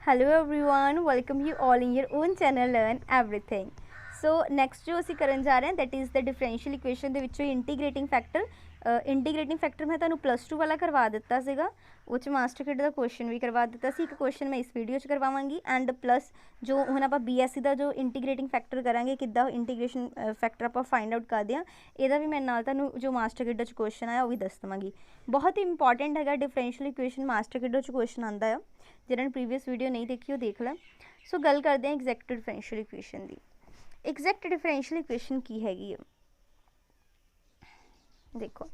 Hello everyone, welcome you all in your own channel learn everything. So next जो असीं करन जा रहे हैं that is the differential equation दे विचों इंटीग्रेटिंग फैक्टर। इंटीग्रेटिंग फैक्टर मैं तुहानूं +2 वाला करवा दिता सीगा, वो च मास्टर किड का क्वेश्चन भी करवा दिता सी। एक क्वेश्चन मैं इस वीडियो च करवावांगी एंड प्लस जो हुण आपां BSc का जो इंटीग्रेटिंग फैक्टर करांगे, किद्दां इंटीग्रेशन फैक्टर आपां फाइंड आउट करदे हां, इहदा भी मैं नाल तुहानूं जो मास्टर किड च क्वेश्चन आया वो भी दस देवांगी। बहुत ही इंपॉर्टेंट है डिफरेंशियल इक्वेशन, मास्टर किड च क्वेश्चन आंदा है। जिन्होंने प्रीवियस वीडियो नहीं देखी वो देख लें। सो गल करते हैं एग्जैक्ट डिफरेंशियल इक्वेशन की। एग्जैक्ट डिफरेंशियल इक्वेशन की हैगी है, देखो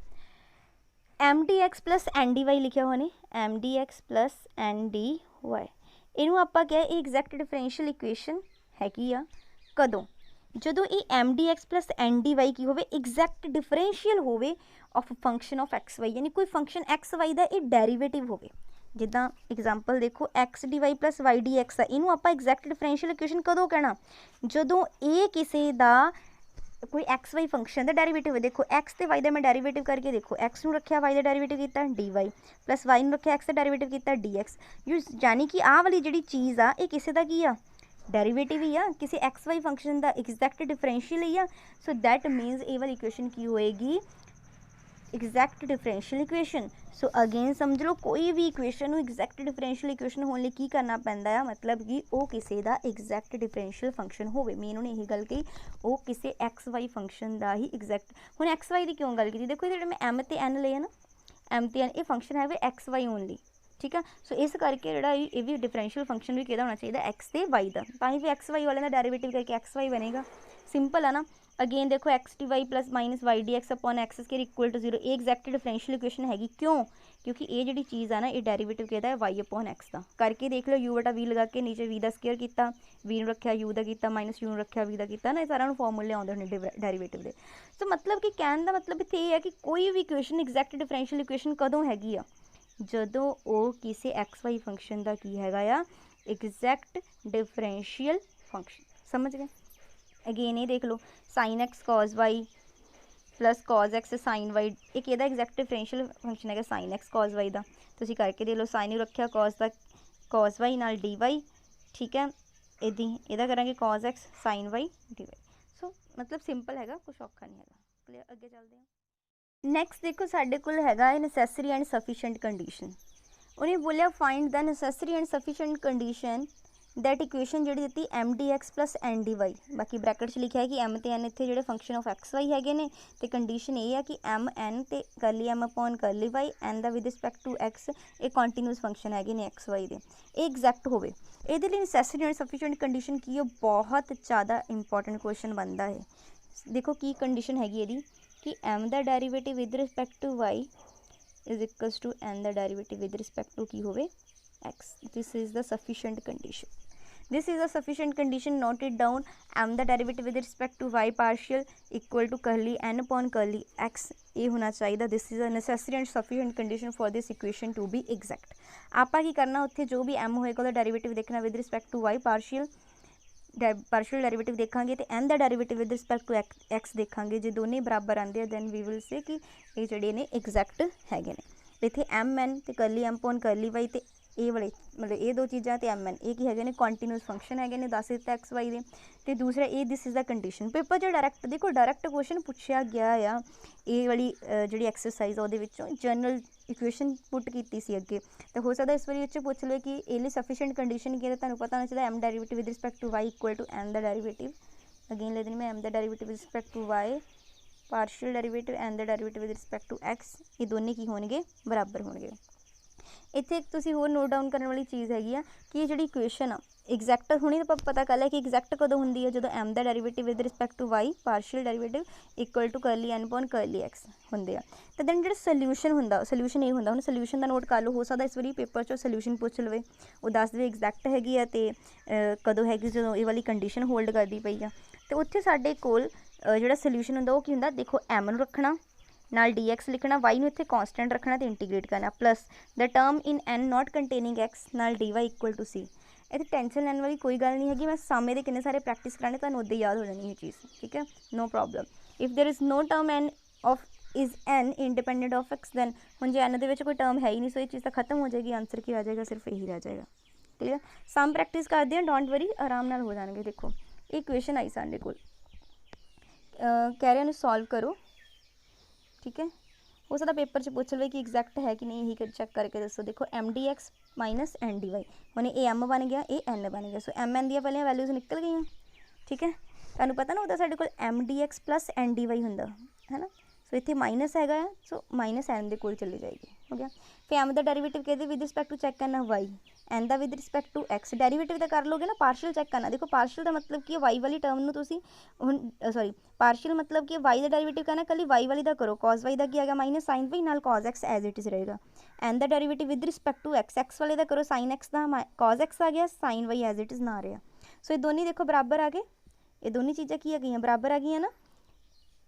MDX प्लस NDY लिखा हुआ ने, MDX प्लस NDY इनू आपां क्या एग्जैक्ट डिफरेंशियल इक्वेशन हैगी आ कदों जदों ये MDX प्लस NDY की होवे एग्जैक्ट डिफरेंशियल होवे ऑफ फंक्शन ऑफ XY, यानी कोई फंक्शन XY का ये डेरीवेटिव होवे। जिदा एग्जाम्पल देखो x d y plus y d x है, इनू आप एग्जैक्ट डिफरेंशियल इक्वेशन कदों कहना जदों ए किसी का कोई एक्स वाई फंक्शन का डेरीवेटिव है। देखो एक्स ते वाई का मैं डेरीवेटिव करके देखो, एक्स नू रखा वाई का डेरीवेटिव किया डी वाई प्लस वाई नू रखा एक्स का डेरीवेटिव किया डी एक्स। यू यानी कि आह वाली जी चीज़ आ ये किसी का की आ डेरीवेटिव ही आ, किसी एक्स वाई फंक्शन का एग्जैक्ट डिफरेंशियल ही आ। सो दैट मीनस ए वाली इक्वेशन की होएगी exact differential equation. So again समझ लो कोई भी इक्वेशन एग्जैक्ट डिफरेंशियल इक्वेशन होने की करना पैंदा है, मतलब कि वो किसी का एग्जैक्ट डिफरेंशियल फंक्शन होवे। मैं इन्होंने यही गल कही वो किसी एक्स वाई फंक्शन का ही एग्जैक्ट। हुण एक्स वाई की क्यों गल की, देखो ये मैं M ते N ले ना, M ते N ये फंक्शन है एक्स वाई ओनली, ठीक है। सो इस करके जोड़ा ये भी डिफरेंशियल फंक्शन भी किहदा होना चाहिए एक्स ते वाई का, तां ही एक्स वाई वाले का डेरीवेटिव करके एक्स वाई बनेगा। सिंपल है ना। अगेन देखो x d y plus minus y d x upon x square equal to 0, ये एग्जैक्ट डिफरेंशियल इक्वेशन हैगी। क्यों? क्योंकि ये जी चीज़ है ना ये डेरीवेटिव कहता है वाई अपॉन एक्स का। करके देख लो यू बटा वी लगा के नीचे वी का स्केयर किया, वी रखा यू का किया, माइनस यू रखा वी का किया ना, ये सारा फॉर्मूले आते हैं डेरीवेटिव के। तो मतलब कि कहने का मतलब इतने ये है कि कोई भी इक्वेशन एग्जैक्ट डिफरेंशियल इक्वेशन कदों हैगी आ जदों वो किसी एक्स वाई फंक्शन का की हैगा या एग्जैक्ट डिफरेंशियल फंक्शन। समझ गए? अगेन ये देख लो sine x cos y plus cos x sine y, एक ये एग्जैक्ट डिफरेंशियल फंक्शन है साइन एक्स कॉज वाई का। तुसीं करके दे लो साइन यू रखा कॉज का कॉज वाई नाल डी वाई, ठीक है। इदा करांगे cos x sine y d y. So मतलब सिंपल हैगा, कुछ औखा नहीं हैगा। क्लियर? अगे चलते हैं। नैक्सट देखो साडे कोल हैगा नैसेसरी एंड सफिशेंट कंडीशन। उन्हें बोलिया find the necessary and sufficient condition that equation जी दी MDX प्लस NDY, बाकी ब्रैकेट च लिखा है कि M ते N इतने जो फंक्शन ऑफ XY है ने, तो कंडीशन ये है कि MN ते करली M अपॉन करली Y N का विद रिस्पैक्ट टू X ये कॉन्टीन्यूस फंक्शन है ने XY के, ये एग्जैक्ट होवे। ये नैसेसरी एंड सफिशेंट कंडीशन की है, बहुत ज़्यादा इंपॉर्टेंट क्वेश्चन बनता है। देखो की कंडीशन हैगी ये कि M का derivative with respect to Y is equals to N का डेरीवेटिव विद रिस्पैक्ट टू की होवे X। This is the sufficient condition. This is a sufficient condition. Note it down. M the derivative with respect to y partial equal to curly n upon curly x ये होना चाहिए। This is a necessary and sufficient condition for this equation to be exact। आपा की करना उत्थे जो भी m होएगा उसका डेरिवेटिव देखना with respect to y partial derivative देखांगे तो n का derivative with respect to x देखांगे। जो दोनों बराबर आते हैं दैन वी विल से कि ये जड़े ने एग्जैक्ट है। इतने MN तो करली M अपॉन करली y तो ये वाले मतलब ये दो चीज़ा तो MN ये की है कॉन्टीन्यूस फंक्शन है ने, दस दिता XY के। तो दूसरा ये this is the condition. Paper जो डायरैक्ट देखो डायरैक्ट क्वेश्चन पूछा गया आ ये वाली जी एक्सरसाइज वो जनरल इक्वेशन पुट की सी अगे, तो हो सकता इस बार पूछ लो कि ये सफिशेंट कंडीशन की तुहानूं पता होना चाहिए M derivative with respect to Y equal to N the derivative. Again ले देनी मैं M the derivative with respect to Y partial derivative N the derivative with respect to X, ये दोनों की होणगे बराबर होणगे। इत्थे एक तुसीं होर नोट डाउन करने वाली चीज़ हैगी कि ये जी इक्वेशन आ एग्जैक्ट होनी तो पता कर लिया कि एग्जैक्ट कदों होंदी है जो M का derivative with respect to Y partial derivative equal to curly N upon curly X होंगे। तो दैन जो सोल्यूशन होंदा सोल्यूशन ये होंदा हुण सोल्यूशन का नोट कर लो, हो सकता इस बार पेपर चो सोल्यूशन पूछ लवे वो दस दे एग्जैक्ट हैगी है तो कदों हैगी जो ये वाली कंडीशन होल्ड करती पई आ। तो उत्थे साडे कोल जिहड़ा सोल्यूशन होंदा वो की होंदा, देखो M नूं रखना नाल DX लिखना, Y नूं इत्थे कॉन्सटेंट रखना तो इंटीग्रेट करना plus the term in N not containing X नाल DY इक्वल टू C। इतनी टेंशन लैन वाली कोई गल नहीं हैगी, मैं सामे दे किन्ने सारे प्रैक्टिस कराने तुहानूं उद्दे याद हो जानी ये चीज़, ठीक है, no problem. If there is no term N of is N independent of X then हुण जे N दे विच कोई टर्म है ही नहीं, सो ये चीज़ तो खत्म हो जाएगी, आंसर की आ जाएगा सिर्फ यही रह जाएगा। क्लियर। सम प्रैक्टिस करते हैं, डोंट वरी, आराम नाल हो जाएंगे। देखो इक्वेशन आई साडे कोल, कह रहे हैं सॉल्व करो, ठीक है। हो सकता पेपर च पूछ लवे कि एग्जैक्ट है कि नहीं, यही चेक करके दसो। देखो M d x minus N d y, हम ये एम बन गया, ये एन बन गया। सो एम एन दी पहले वैल्यूज निकल गई, ठीक है। तुहानूं पता ना होता साडे कोल m d x plus N d y हुंदा है ना। सो इत्थे माइनस हैगा, सो माइनस एन दे कोल चली जाएगी, हो गया। फिर एम दा डेरीवेटिव कहते विद रिस्पैक्ट टू चैक करना वाई, एन दा with respect to x. Derivative तो कर लोगे ना, पार्शियल चैक करना। देखो पार्शियल का मतलब कि वाई वाली टर्म नूं तुसीं हुण सॉरी पार्शियल मतलब कि वाई का डेरीवेटिव करना, कल वाई वाली का करो। कॉस वाई का की आ गया माइनस साइन वाई नाल cos x as it is रहेगा। एन का derivative with respect to x, x वाले का करो साइन एक्स का कॉस एक्स आ गया, sine y as it is ना आ रहा। सो ये दोनों देखो बराबर आ गए, ये दोनों चीज़ां की आ गई बराबर आ गई ना।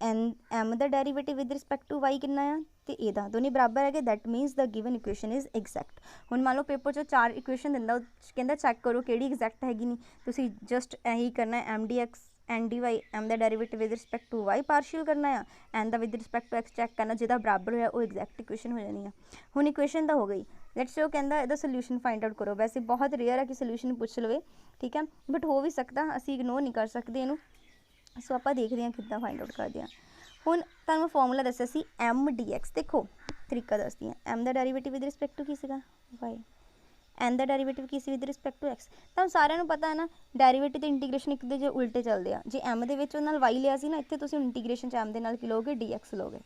एन एम का derivative with respect to y कितना आ, तो यदा दोनों बराबर है। That means the given equation is exact. हुण मान लो पेपर चो 4 इक्वेशन दिंदा, कहता चैक करो किहड़ी एग्जैक्ट हैगी नहीं, तुसीं जस्ट यही करना है m d x n d y, m का derivative with respect to y partial करना है, एन का with respect to x check करना, जिहदा बराबर होया वो एग्जैक्ट इक्वेशन हो जानी है। हुण इक्वेशन तो हो गई, लेट्स से कहता इहदा सोल्यूशन फाइंड आउट करो। वैसे बहुत रेयर है कि सोल्यूशन पूछ लवे, ठीक है, बट हो भी सकता, असीं इग्नोर नहीं कर सकते इनू। सो आप देखते हैं कितना फाइंड आउट करते हैं। हुण तुहानूं फॉर्मूला दस्सिया सी एम डी एक्स, देखो तरीका दसदी हैं। एम का डेरीवेटिव विद रिस्पैक्ट टू की सीगा वाई, एन का डेरीवेटिव की सी विद रिस्पैक्ट टू एक्स। तुहानूं सारिਆਂ ਨੂੰ पता है ना डेरीवेटिव तो इंटीग्रेशन एक दूजे उल्टे चलते हैं। जे एम दे विच नाल वाई लिया सी ना, इत्थे तुसीं इंटीग्रेशन च एम दे नाल की लोगे डी एक्स लोगे,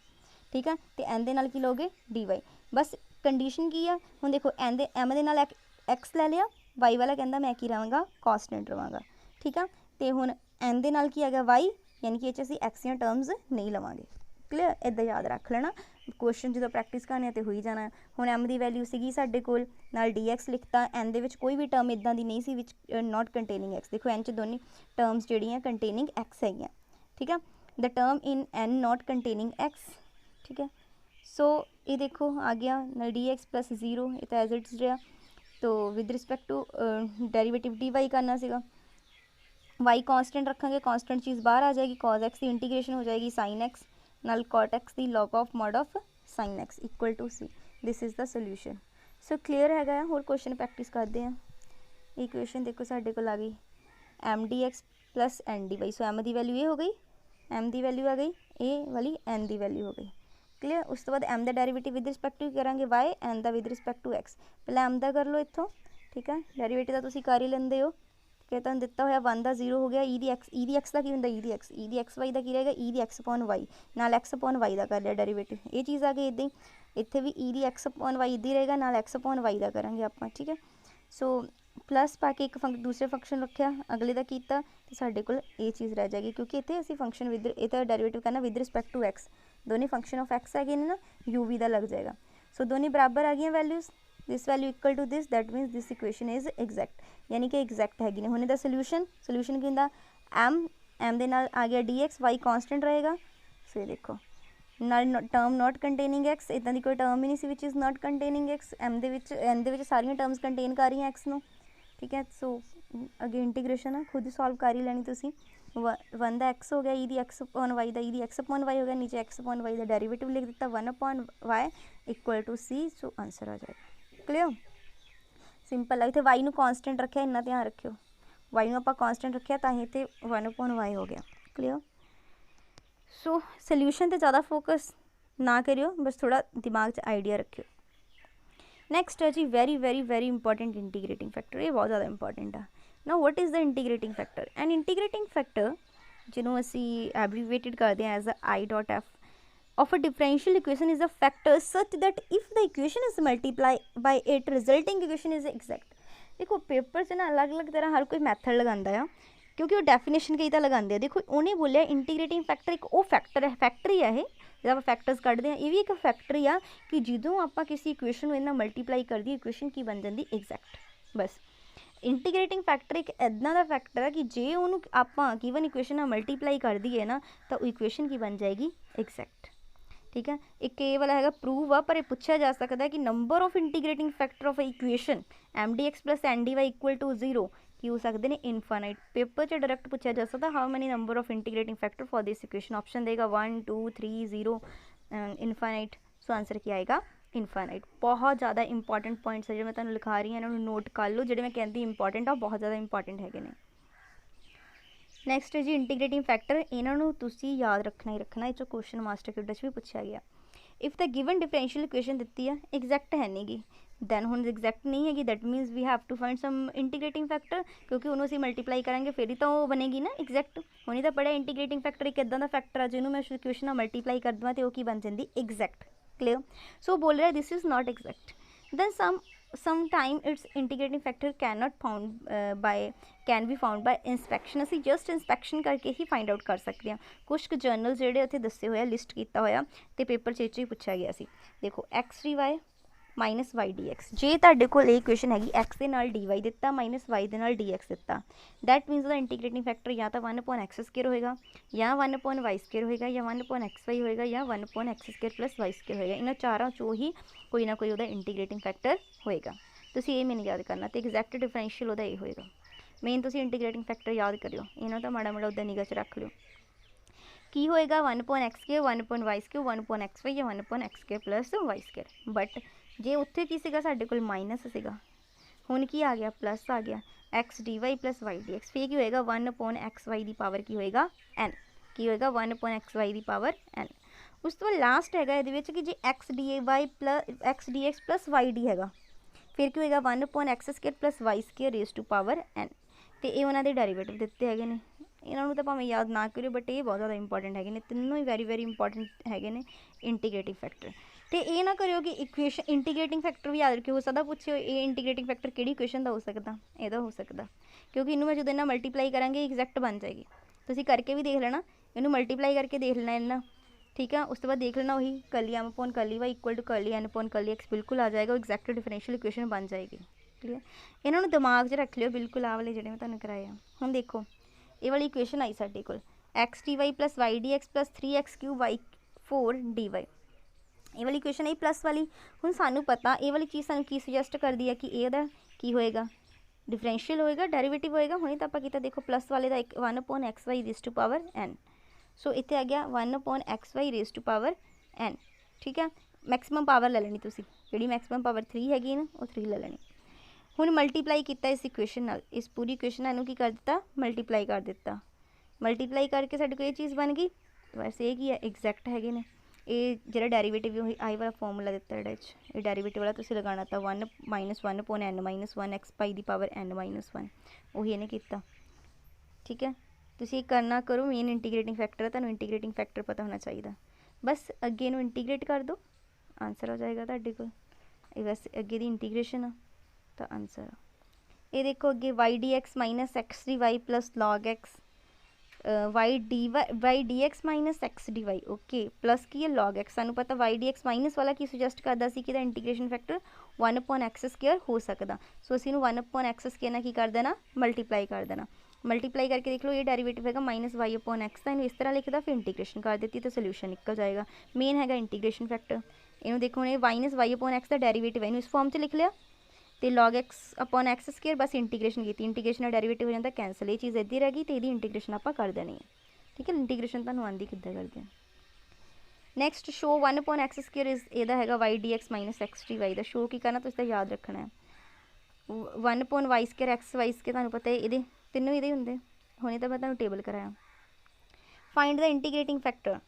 ठीक है, तो एन दे नाल की लोगे डी वाई। बस कंडीशन की है, हुण देखो एन दे एम दे नाल एक्स ले लिया, वाई वाला कहता मैं की रहांगा कॉन्स्टेंट रहांगा, ठीक है। तो हुण एन दे नाल की आ गया वाई, यानी कि असीं एक्स ਦੀਆਂ टर्म्स नहीं लवांगे। क्लीयर, इदा याद रख लेना, क्वेश्चन जो प्रैक्टिस करने तो हो ही जाना। हुण एम की वैल्यू सीगी साडे कोल, नाल डी एक्स लिखता, एन दे विच कोई भी टर्म इदां दी नहीं सी विच नॉट कंटेनिंग एक्स। देखो एन च दोनों टर्म्स जिहड़ियां कंटेनिंग एक्स हैगियां, ठीक है। The term in an not containing x, ठीक है। सो ये देखो आ गया नाल डी एक्स प्लस 0, ये तो एज इट इज रहा। तो with respect to derivative d y करना सीगा, वाई कॉन्स्टेंट रखेंगे, कॉन्स्टेंट चीज़ बाहर आ जाएगी, कॉज एक्स की इंटीग्रेशन हो जाएगी साइन एक्स नाल कॉट एक्स की log of mod of sine x equal to C. This is the solution. So clear है। होर क्वेश्चन प्रैक्टिस करते हैं। इक्वेशन देखो साढ़े को आ गई m d x plus N d y. So m की वैल्यू ये हो गई, एम की वैल्यू आ गई, ए वाली एन की वैल्यू हो गई। क्लीयर। उस तो बाद एम का डेरीवेटिव विद रिस्पैक्ट टू करांगे वाई, एन का विद रिस्पैक्ट टू एक्स। पहले एम का कर लो इत्थों, ठीक है, डेरीवेटिव तो तुसीं कर ही लेंदे हो कि तुहानूं दिता होया 1 का 0 हो गया। ई दी एक्स का की हुंदा, ई दी एक्स वाई का की रहेगा, ई दी एक्स अपॉन वाई नाल एक्स अपॉन वाई का कर लिया डेरीवेटिव। ये चीज़ आ गई इदां ही, इत्थे भी ई दी एक्स अपॉन वाई इदां ही रहेगा, नाल एक्स अपॉन वाई का करांगे आपां, ठीक है। सो प्लस पा के एक दूसरे फंक्शन रखिया, अगले का कीता, तो साडे कोल ये चीज़ रह जाएगी, क्योंकि इत्थे असीं फंक्शन विद इहदा डेरीवेटिव करना विद रिस्पैक्ट टू एक्स। दोनों फंक्शन ऑफ एक्स है ना, यू वी का लग जाएगा। सो दोनों बराबर आ गई values, this value equal to this, that means this equation is exact, यानी कि एग्जैक्ट हैगी ने। हुण इहदा सोल्यूशन की हुंदा एम दे नाल आ गया डी एक्स, वाई कॉन्स्टेंट रहेगा। सो ये देखो नाल टर्म नॉट कंटेनिंग एक्स, इदां दी कोई टर्म ही नहीं सी which is not containing x. N दे विच सारियां टर्म्स कंटेन कर रही हैं एक्स नूं, ठीक है। सो अगे इंटीग्रेशन है, खुद सॉल्व कर ही लैनी तुसीं। 1 का एक्स हो गया, ई दी एक्स अपॉन वाई का, ई दी एक्स अपॉन वाई हो गया, नीचे एक्स अपॉन वाई का डेरीवेटिव लिख दिता 1 upon y equal to c. So answer आ जाएगा। क्लियर, सिंपल है। इतने वाई नूं कॉन्स्टेंट रखा, इन्ना ध्यान रखियो, वाई नूं आपां कॉन्स्टेंट रखा तां ही इत्थे 1 अपॉन वाई हो गया। क्लियर। सो सोल्यूशन ते ज़्यादा फोकस ना करियो, बस थोड़ा दिमाग च आइडिया रखियो। नैक्सट है जी very very very important integrating factor. ये बहुत ज़्यादा इंपॉर्टेंट है ना। What is the integrating factor? And integrating factor जिन्हों असी एब्रीवेटेड करते हैं as a I dot F of a differential equation is a factor such that if the equation is multiplied by it resulting equation is exact। देखो paper से ना अलग अलग तरह हर कोई मैथड लगाता है, क्योंकि वो डेफिनेशन कई तो लगाते हैं। देखो उन्हें बोलिया इंटीग्रेटिंग फैक्टर एक वो फैक्टर है, फैक्टर ही है ये, जब आप फैक्टर्स कढ़ते हैं ये भी एक फैक्टर ही आ कि जो आप किसी इक्वेशन इन्ना मल्टीप्लाई कर दी इक्वेशन की बन जाती एग्जैक्ट। बस इंटीग्रेटिंग फैक्टर एक इदा का फैक्टर है कि जे उन्होंने आप गिवन इक्वेशन मल्टीप्लाई कर दी है ना, तो इक्वेशन की बन जाएगी एग्जैक्ट, ठीक है। एक केवल है प्रूव आ, पर यह पूछा जा सकता है कि number of integrating factor of equation M d x plus N d y equal to 0 की हो सकते हैं इनफाइनाइट। पेपर से डायरेक्ट पूछा जा सकता how many number of integrating factor for this equation. Option देगा 1 2 3 0 इनफाइनाइट। सो आंसर क्या आएगा इनफाइनाइट। बहुत ज़्यादा इंपॉर्टेंट पॉइंट्स है जो मैं तुहानूं लिखा रही हूँ, इन्होंने नोट कर लो, जो मैं कहती इंपॉर्टेंट आ बहुत ज़्यादा इंपॉर्टेंट है ने। नैक्सट है जी इंटीग्रेटिंग फैक्टर, इन्हों तुसी याद रखना ही रखना, ये क्वेश्चन मास्टर क्यूट भी पूछा गया। If the given differential equation दी है एग्जैक्ट है नहीं गी, दैन हम एग्जैक्ट नहीं हैगी, that means we have to find some integrating factor, क्योंकि उन्होंने असीं मल्टीप्लाई करांगे फिर ही तो वो बनेगी ना एग्जैक्ट। हुणे तो पढ़िया इंटीग्रेटिंग फैक्टर एक इदां दा फैक्टर आ जिन्होंने मैं इक्वेशन नाल मल्टीप्लाई कर देवां तो बन जाती एग्जैक्ट। क्लियर। सो बोल रहा है this is not exact, then sometime its integrating factor can be found by inspection। असी जस्ट इंस्पैक्शन करके ही फाइंड आउट कर सकते हैं। कुछ जर्नल जोड़े उत्थे दसे हुए लिस्ट किया होया तो पेपर च ही पूछा गया सी। देखो x d y minus y d x, जे तुहाडे कोल इक्वेशन हैगी एक्स के नाल डी वाई दिता माइनस वाई दे नाल डी एक्स दिता, that means the integrating factor या तो 1/x स्केयर होएगा, या 1/y स्केयर होएगा, या 1/xy होएगा, या 1/x square plus y square होएगा। इन्होंने चारों चो ही कोई ना कोई इंटीग्रेटिंग फैक्टर होएगा। तुसीं ये मैंने याद करना, तो एग्जैक्ट डिफरेंशियल ये होएगा। मेन तुसीं इंटीग्रेटिंग फैक्टर याद करियो, इन्हों तो माड़ा माड़ा उदा निगाह च रख लियो। की होएगा 1/x square 1/y square 1/xy या 1/x square plus y square. But जे उत्थे की सीगा साडे कोल माइनस सीगा, हुण की आ गया प्लस आ गया, x d y plus y d x, फिर की होएगा 1/xy की पावर की होएगा n, की होएगा 1/xy की पावर n। उस तो लास्ट हैगा इहदे विच कि जे x d y plus x d x plus y d हैगा, फिर की होएगा 1/x square plus y square raise to power n। तो ये उन्होंने डेरीवेटिव दिते है ने, इन्होंने तो भावें याद ना करियो बट ये बहुत ज़्यादा इंपॉर्टेंट है ने, तीनों ही वेरी इंपॉर्टेंट है ने इंटीग्रेटिंग फैक्टर। तो ये ना करियो कि इक्वेशन इंटीग्रेटिंग फैक्टर भी याद रखियो, हो सकता पूछो ये इंटीग्रेटिंग फैक्टर किहड़ी इक्वेशन का हो सकता, यदा हो सकता, क्योंकि इनू मैं जो इन्ना मल्टीप्लाई करांगे एग्जैक्ट बन जाएगी। तुसीं करके भी देख लेना, इनू मल्टीप्लाई करके देख लेना इन्ना, ठीक है। उस तो बाद देख लेना वही curly M upon curly y equal to curly N upon curly x बिल्कुल आ जाएगा, एग्जैक्ट डिफरेंशियल इक्वेशन बन जाएगी। क्लीयर। इन्होंने दिमाग च रख लियो बिल्कुल, आ वाले जिहड़े मैं तुहानूं कराए आ। हुण देखो ये वाली इक्वेशन आई साडे कोल x d y plus y d x plus 3x cube y 4 d y, ये वाली इक्वेशन आई प्लस वाली। हुण सानूं पता ये वाली चीज़ सानूं की सुजैसट करदी है कि इहदा की होएगा डिफरेंशियल होएगा, डेरिवेटिव होएगा। हुणे तां आपां कीता देखो प्लस वाले दा 1/xy raise to power n, so इत्थे आ गया 1/xy raise to power n, ठीक है। मैक्सिमम पावर ले लेनी तुसीं, जिहड़ी मैक्सिमम पावर 3 हैगी ना वो 3 ले लेनी। हुण मल्टीप्लाई किया इस इक्वेशन नाल, इस पूरी इक्वेशन इनू की कर दिता मल्टीप्लाई कर दिता, मल्टीप्लाई करके साडे कोल ये चीज़ बन गई। वैसे ये की है एग्जैक्ट है ने, ये जो डेरीवेटिव आई वाला फॉर्मूला दिता ये डेरीवेटिव वाला तुसीं लगाना था 1 - 1/n - 1 x pi the power n - 1 वही इन्हें किया, ठीक है। तुसीं करना करो, मेन इंटीग्रेटिंग फैक्टर है, तुहानूं इंटीग्रेटिंग फैक्टर पता होना चाहिए। बस अगे इनू इंटीग्रेट कर दो, आंसर आ जाएगा तुहाडे कोल। वैसे अगे दी इंटीग्रेशन आ तो आंसर आ ये देखो अगे y d x minus x d y plus log x y d x minus x d y, okay plus की है लॉग एक्स। सानू पता वाई डी एक्स माइनस वाला की सुजैसट करता सी कि इंटीग्रेशन फैक्टर 1/x स्केयर हो सकता, सो असीं 1/x स्केयर ना की कर देना मल्टीप्लाई कर देना। मल्टीप्लाई करके देख लो ये डेरीवेटिव है माइनस वाई अपॉन एक्स का, इस तरह लिखता फिर इंटीग्रेशन कर देती तो सोल्यूशन निकल जाएगा। मेन है इंटीग्रेशन फैक्टर, इन्हों देखो ये माइनस वाई अपॉन एक्स का डेरीवेटिव है, इस फॉर्म से लिख लिया तो log x upon x square बस इंटीग्रेशन की, इंटीग्रेशन का डेरीवेटिव हो जाता कैंसल, ये चीज़ इधी रह गई तो यदी इंटीग्रेशन आप कर देनी है, ठीक है। इंटीग्रेशन तुहानूं आंदी किद्दां करदे। Next show 1/x square is यदा है y d x minus x d y का शो की करना तो इसका याद रखना है 1/y square x Y square, तुहानूं पता है ये तीनों ये होंगे। हुणे तो मैं तुहानूं टेबल कराया। Find the integrating factor,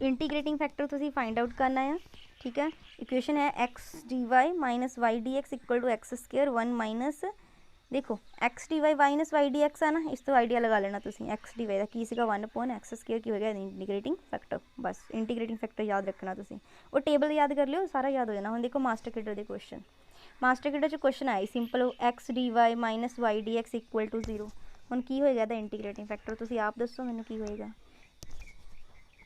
integrating factor तुसीं फाइंड आउट करना है, ठीक है। इक्वेशन है x d y minus y d x equal to x square 1 minus देखो x d y minus y d x है ना, इस तो आइडिया लगा लेना तुसीं एक्स डी वाई का की सीगा 1/x स्केयर की होगा इंटीग्रेटिंग फैक्टर। बस इंटीग्रेटिंग फैक्टर याद रखना तुसीं, और टेबल याद कर लियो सारा याद हो जाना। हुण देखो मास्टर किडर के क्वेश्चन, मास्टर किडर च क्वेश्चन आए simple x d y minus y d x equal to 0। हुण की होएगा दा इंटीग्रेटिंग फैक्टर, तुसीं आप दसो मैनूं की होएगा।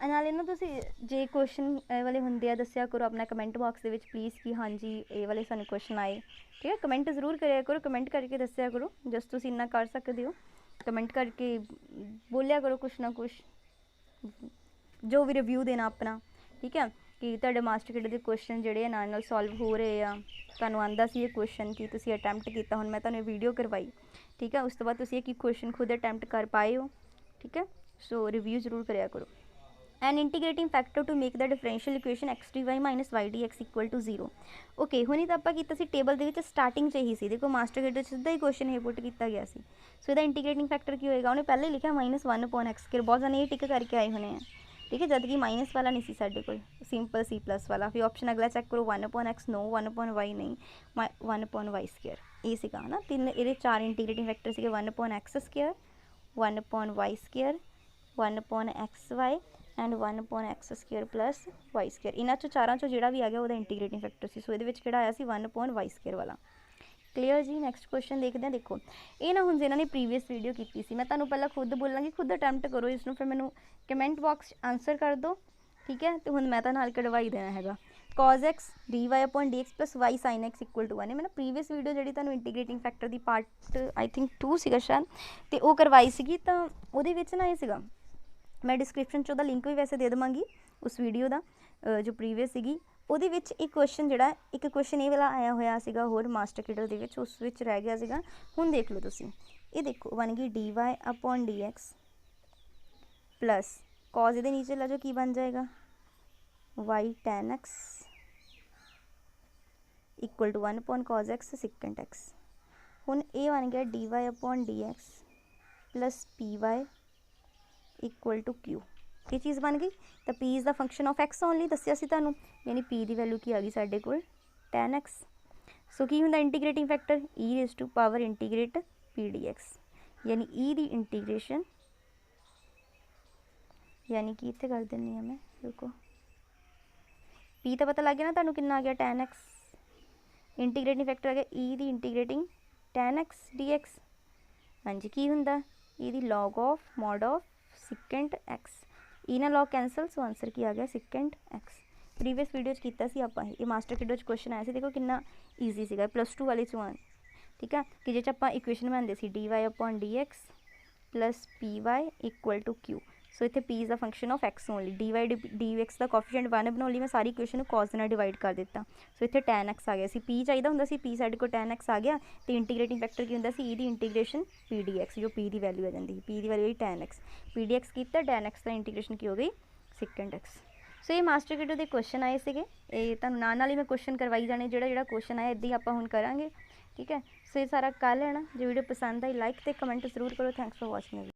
नाले ना तुसीं जे क्वेश्चन वाले होंदे आ दस्सिया करो अपना comment box they which please कि हाँ जी ये वाले सानूं क्वेश्चन आए, ठीक है। कमेंट जरूर करिया करो, कमेंट करके दस्सिया करो, जस्ट तुसीं इन्ना कर सकदे हो, कमेंट करके बोलिया करो कुछ ना कुछ जो भी रिव्यू देना अपना, ठीक है। कि तुहाडे मास्टर किड दे क्वेश्चन जिहड़े नाल सॉल्व हो रहे आ, तुहानूं आंदा सी ये क्वेश्चन कि तुसीं अटैम्प्ट कीता, हुण मैं तुहानूं वीडियो करवाई, ठीक है। उस तो बाद तुसीं एक क्वेश्चन खुद अटैम्प्ट कर पाए हो, ठीक है। सो रिव्यू जरूर करिया करो। An integrating factor to make the differential equation x d y minus y d x equal to zero. Okay हुणी तो ਆਪਾਂ ਕੀਤਾ ਸੀ ਟੇਬਲ ਦੇ ਵਿੱਚ ਸਟਾਰਟਿੰਗ 'ਚ ਹੀ ਸੀ, ਦੇਖੋ ਮਾਸਟਰ ਗੇਟ 'ਚ ਸਿੱਧਾ ਹੀ ਕੁਐਸਚਨ ਇਹ ਪੁੱਟ ਕੀਤਾ ਗਿਆ ਸੀ। ਸੋ ਇਹਦਾ ਇੰਟੀਗ੍ਰੇਟਿੰਗ ਫੈਕਟਰ ਕੀ ਹੋਏਗਾ, ਉਹਨੇ ਪਹਿਲੇ ਲਿਖਿਆ -1/x², ਬਹੁਤ ਜਾਣੇ ਇਹ ਟਿਕ ਕਰਕੇ ਆਏ ਹੋਣੇ ਆ, ठीक है, जब कि माइनस वाला नहीं सी साढ़े को, सिंपल सी प्लस वाला। फिर ऑप्शन अगला चेक करो 1/x, नो 1/y नहीं, 1/y², ये सीगा ना तीन ये 4 इंटीग्रेटिंग फैक्टर सीगे 1/x², 1/y², 1/xy and 1/x² plus y²। इन्हां चों चारां चों जिहड़ा भी आ गया वो इंटीग्रेटिंग फैक्टर सी। सो ये किहड़ा आया सी 1/y² वाला। क्लीयर जी। नैक्सट क्वेश्चन देखते हैं। देखो ये ना हुण जिन्होंने प्रीवियस वीडियो की सी, मैं तुहानूं पहलां खुद बोलांगी, खुद अटैम्प्ट करो इसनूं, फिर मैनूं कमेंट बॉक्स आंसर कर दो, ठीक है। तो हुण मैं तां नाल कढवाई देना हैगा cos x dy/dx plus y sin x equal to 1। मैंने प्रीवियस वीडियो जी तुहानूं इंटीग्रेटिंग फैक्टर की पार्ट आई थिंक 2 सीगा शायद, तो वो करवाई सीगी। तो उहदे विच ना ये सीगा, मैं डिस्क्रिप्शन 'ਚ ਉਹਦਾ लिंक भी वैसे दे देवांगी उस वीडियो का जो प्रीवियस सीगी। ਉਹਦੇ ਵਿੱਚ ਇੱਕ ਕੁਐਸਚਨ ਜਿਹੜਾ ਇੱਕ ਕੁਐਸਚਨ ਇਹ ਵਾਲਾ ਆਇਆ ਹੋਇਆ ਸੀਗਾ ਹੋਰ ਮਾਸਟਰ ਕਿਡਲ ਦੇ ਵਿੱਚ, ਉਸ ਵਿੱਚ ਰਹਿ ਗਿਆ ਸੀਗਾ। ਹੁਣ ਦੇਖ ਲਓ ਤੁਸੀਂ, ਇਹ ਦੇਖੋ ਬਣ ਗਈ dy/dx प्लस cos ਇਹਦੇ नीचे ला जो की बन जाएगा y tan x equal to 1/cos x secant x। ਹੁਣ ਇਹ बन गया dy/dx plus py equal to q। ये चीज़ बन गई। तो p is the function of x only दसिया सी तुहानूं, यानी पी की वैल्यू की आ गई साडे कोल tan x। सो की हुंदा integrating factor e⁻⁴ integrate P D x, यानी ई दी इंटीग्रेशन, यानी कि इत्थे कर दिंदी हां मैं, रुको पी तो पता लग गया ना तुहानूं कितना आ गया tan x, इंटीग्रेटिंग फैक्टर आ गया ई दी इंटीग्रेटिंग tan x dx। हाँ जी की हुंदा ई दी log of mod of secant x, e ना लॉग कैंसल, सो आंसर की आ गया सिकेंट एक्स। प्रीवियस वीडियो किया सी आपां, ये मास्टर किडो क्वेश्चन आया सी, देखो कितना ईजी सीगा, +2 वाले चों आ, ठीक है। कि जे आपां इक्वेशन बनाते सी dy/dx plus py equal to q। So इत्थे p is the function of x ओनली, dy/dx का कोफिशिएंट 1 बनाने लिए मैं सारी इक्वेशन cos नाल डिवाइड कर दिता। सो इत्थे tan x आ गया सी, p चाहिए हुंदा सी, p साडे कोल tan x आ गया, तो इंटीग्रेटिंग फैक्टर की हुंदा सी ई दी इंटीग्रेशन पी डी एक्स, जो p की वैल्यू आ जाती है, p की value tan x, P D x किया tan x का इंटीग्रेशन की हो गई सिकेंट x। सो ये मास्टर किडो के क्वेश्चन आए थे, ये नाल ही मैं क्वेश्चन करवाई जाने, जो क्वेश्चन आया इदा ही आप हुण करांगे, ठीक है। सो ये सारा कर लेना। जो वीडियो पसंद आई लाइक तो कमेंट जरूर करो। Thanks for watching.